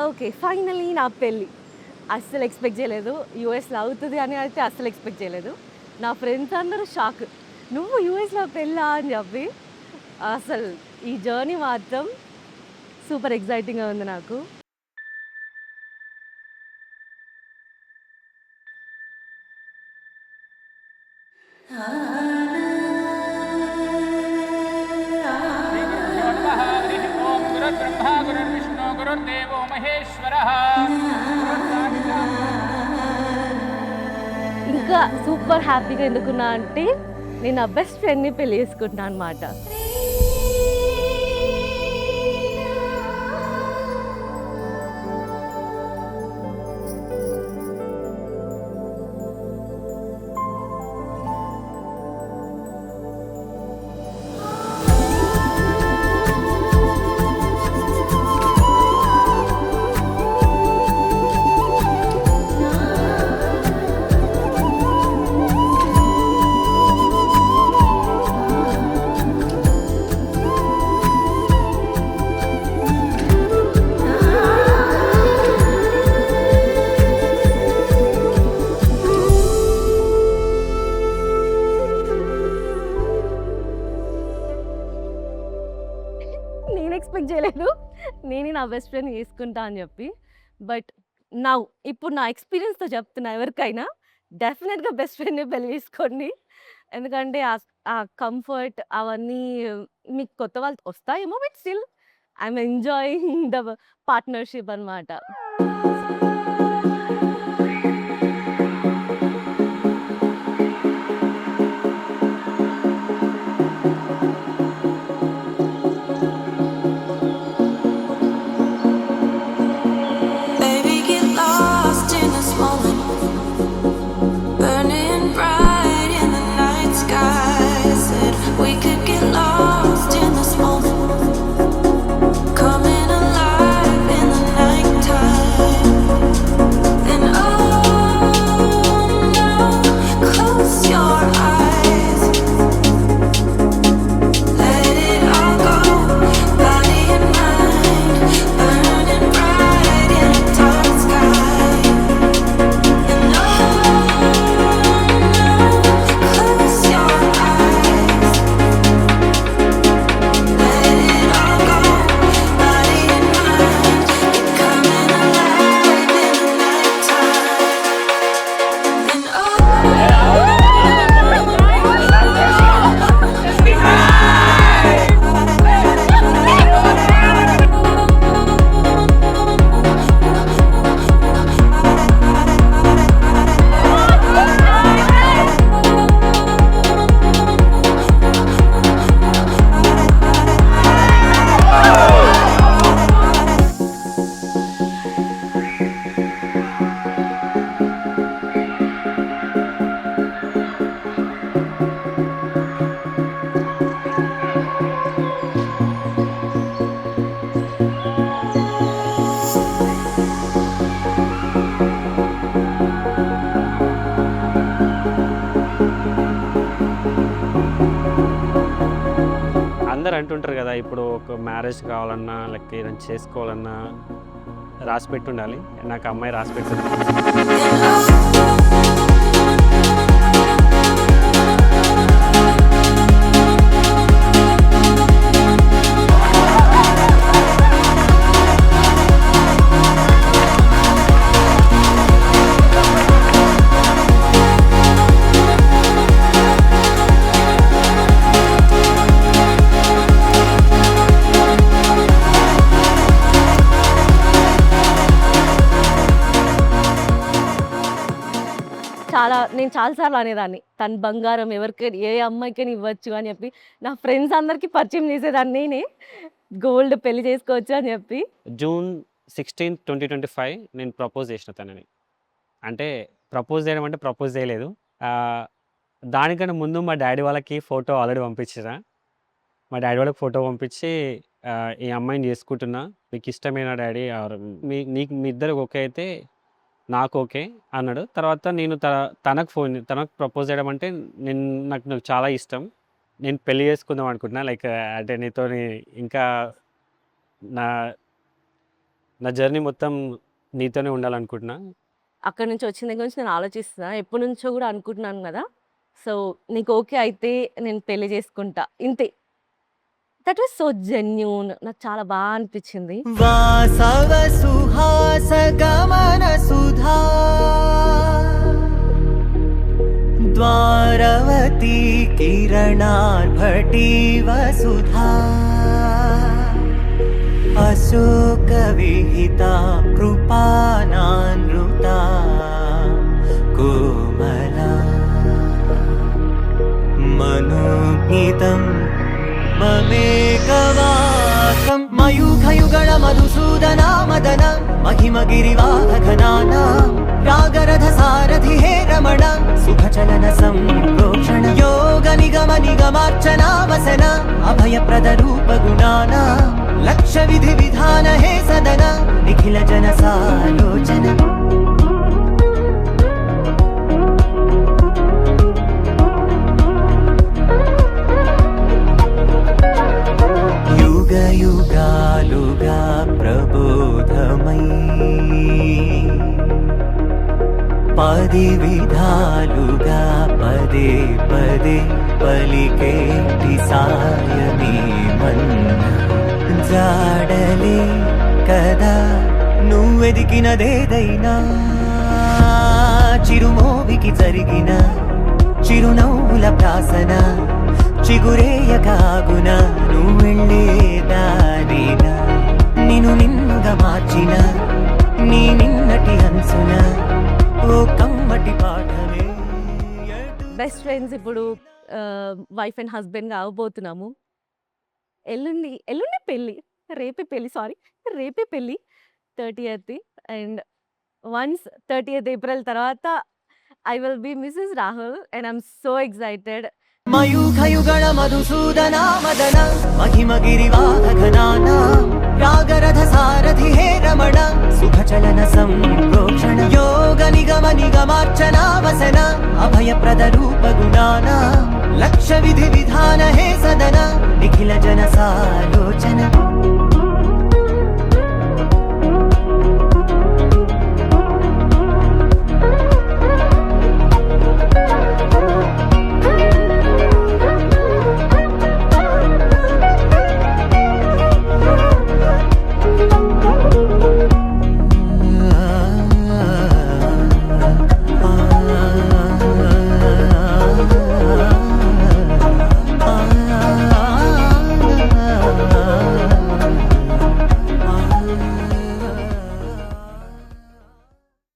Okay. Finally నా పెళ్లి. అస్సలు ఎక్స్‌పెక్ట్ చేయలేదు. యూఎస్‌లో అవుతది అని అయితే అస్సలు ఎక్స్‌పెక్ట్ చేయలేదు. నా ఫ్రెండ్స్ అందరూ షాక్. "నువ్వు యూఎస్‌లో పెళ్ళా?" అని చెప్పి. అసలు ఈ జర్నీ మాత్రం సూపర్ ఎక్సైటింగ్‌గా ఉంది నాకు. श्रीगुरुभ्यो नमः हरिः ओं गुरुर्ब्रह्मा गुरुर्विष्णु गुरुर्देवो महेश्वरः ఇంకా సూపర్ హ్యాపీగా ఎందుకున్నా అంటే నేను నా బెస్ట్ ఫ్రెండ్‌ని పెళ్లి చేసుకుంటున్నా అనమాట. నేను ఎక్స్‌పెక్ట్ చేయలేదు. నేనే నా బెస్ట్ ఫ్రెండ్‌ని చేసుకుంటా అని చెప్పి. బట్ నౌ ఇప్పుడు నా ఎక్స్‌పీరియన్స్‌తో చెప్తున్నా ఎవరికైనా డెఫినిట్‌గా బెస్ట్ ఫ్రెండ్‌నే పెళ్లి చేసుకోండి. ఎందుకంటే ఆ కంఫర్ట్ అవన్నీ మీకు కొత్త వాళ్ళు వస్తాయేమో but still I'm enjoying the partnership అనమాట. Baby, get lost in this moment, burning bright in the night sky. Said we could get lost in this moment, coming alive in the nighttime. Then oh no, close your eyes, let it all go, body and mind, burning bright in a dark sky. And close your eyes, let it all go, body and mind, coming alive in the nighttime. And అందరూ అంటుంటారు కదా! ఇప్పుడు ఒక marriage కావాలన్నా, లేకపోతే ఏదైనా చేసుకోవాలన్నా రాసిపెట్టి ఉండాలి. నాకు అమ్మాయి రాసిపెట్టింది. నేను చాలా సార్లు అనేదాన్ని. తన బంగారం ఎవరికైనా ఏ అమ్మాయికైనా ఇవ్వచ్చు అని చెప్పి. నా ఫ్రెండ్స్ అందరికి పరిచయం చేసేదాన్ని నేనే. గోల్డ్ పెళ్లి చేసుకోవచ్చు అని చెప్పి. జూన్ 16, 2025 నేను ప్రపోజ్ చేసిన తనని. అంటే ప్రపోజ్ చేయడం అంటే ప్రపోజ్ చేయలేదు. ఆహ్, దానికన్నా ముందు మా డ్యాడీ వాళ్ళకి ఫోటో ఆల్రెడీ పంపించిన. మా డ్యాడీ వాళ్ళకి ఫోటో పంపించి ఈ అమ్మాయిని చేసుకుంటున్నా. మీకిష్టమేనా డ్యాడీ ఆర్ నీకు మీ ఇద్దరికి ఓకే అయితే నాకు ఓకే అన్నాడు. తర్వాత నేను తనకు ప్రపోజ్ చేయడం అంటే నాకు చాలా ఇష్టం. నేను పెళ్లి చేసుకుందాం అనుకుంటున్నా. లైక్ అంటే నీతోని ఇంకా నా నా జర్నీ మొత్తం నీతోనే ఉండాలనుకుంటున్నా. అక్కడి నుంచి వచ్చిన దగ్గర నుంచి నేను ఆలోచిస్తున్నా. ఎప్పటి నుంచో కూడా అనుకుంటున్నాను కదా! సో, నీకు ఓకే అయితే నేను పెళ్లి చేసుకుంటా. ఇంతే. That was so genuine. నాకు చాలా బాగా అనిపించింది. వాసవ సుహాస గమన సుధా ద్వారవతి కిరణార్భటి వసుధా అశోక విహిత కృపానానృత కోమలా మనోజ్ఞితం మమేకవాకం మయూఖయుగళ మధుసూదనా మదన మహిమగిరివాహఘనానా రాగరథ సారథి హే రమణ సుఖచలన సంప్రోక్షణ యోగ నిగమ నిగమార్చనా వసన అభయప్రద రూప గుణానా లక్ష్య విధి విధాన హే సదన నిఖిల జన సాలోచన యుగ యుగాలుగా ప్రబోధమై పది విధాలుగా పదే పదే పలికేటి సాయమే మన్న జాడలే కదా నువ్వెదికినదేదైనా చిరుమోవికి జరిగిన చిరునవ్వుల ప్రాసన చిగురేయకాగున నువ్వెళ్ళేదానేనా నిన్ను నిన్నుగా మార్చిన నీ నిన్నటి హంసున ఓ కమ్మటి పాఠమే బెస్ట్ ఫ్రెండ్స్ ఇప్పుడు వైఫ్ అండ్ హస్బెండ్ అవ్వబోతున్నాము. ఎల్లుండి పెళ్ళి. రేపే పెళ్ళి 30th. And once 30th April తర్వాత I will be Mrs Rahul and I'm so excited. మయూఖయుగళ మధుసూదనా మదన మహిమగిరివాహఘనానా రాగరథ సారథి హే రమణ సుఖచలన సంప్రోక్షణ యోగ నిగమ నిగమార్చనా వసన అభయప్రద రూప గుణానా లక్ష్య విధి విధాన హే సదన నిఖిల జన సాలోచన